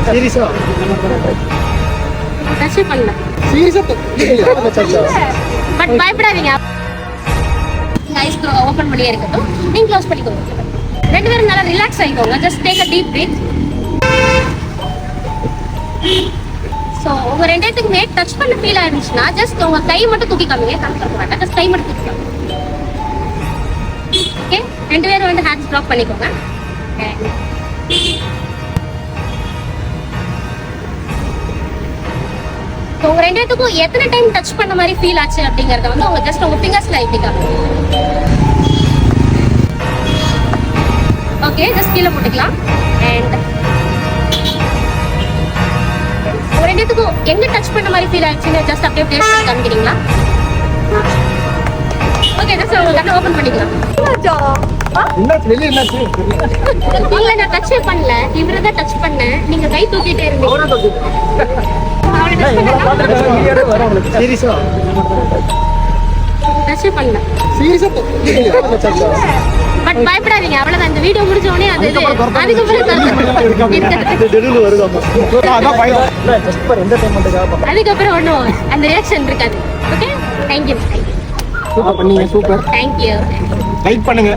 சீரியஸா டச் பண்ணல. சீரியஸா பட் பயப்படாதீங்க. ஐஸ் ஓபன் பண்ணியே இருக்கட்டும். நீங்க க்ளோஸ் பண்ணிக்கோங்க. ரெண்டு பேரும் நல்லா ரிலாக்ஸ் ஆயிக்கோங்க. Just take a deep breath. So உங்க ரெண்டேத்துக்குமே டச் பண்ண ஃபீல் ஆயிருந்துச்சுன்னா ஜஸ்ட் உங்க கை மட்டும் தூக்கி காமிங்க. காமிக்க வேண்டாம். ஜஸ்ட் கை மட்டும் தூக்கி காமிங்க. ஓகே, ரெண்டு பேரும் வந்து ஹேண்ட்ஸ் ட்ராப் பண்ணிக்கோங்க. உங்க ரெண்டு பேத்துக்கும் எத்தனை டைம் டச் பண்ண மாதிரி ஃபீல் ஆச்சு அப்படிங்கறத வந்து உங்க ஜஸ்ட் உங்க ஃபிங்கர்ஸ்ல எழுதிக்காங்க. ஓகே, ஜஸ்ட் கீழே போட்டுக்கலாம். அண்ட் உங்க ரெண்டு பேத்துக்கும் எங்க டச் பண்ண மாதிரி ஃபீல் ஆச்சுன்னு ஜஸ்ட் அப்படியே பிளேஸ் பண்ணி காமிக்கிறீங்களா? ஓகே, ஜஸ்ட் உங்க கண்ணை ஓபன் பண்ணிக்கலாம். இல்ல, நான் டச் பண்ணல. இவரதான் டச் பண்ணேன். நீங்க கை தூக்கிட்டே இருந்தீங்க. சீரியஸா டச் பண்ணல. சீரியஸா பட் பயப்படாதீங்க. அவ்வளவுதான். இந்த வீடியோ முடிஞ்ச உடனே அது அதுக்கப்புறம் ஒன்றும் அந்த ரியாக்ஷன் இருக்காது. Okay, thank you. சூப்பர் பண்ணீங்க. Super, thank you. லைக் பண்ணுங்க.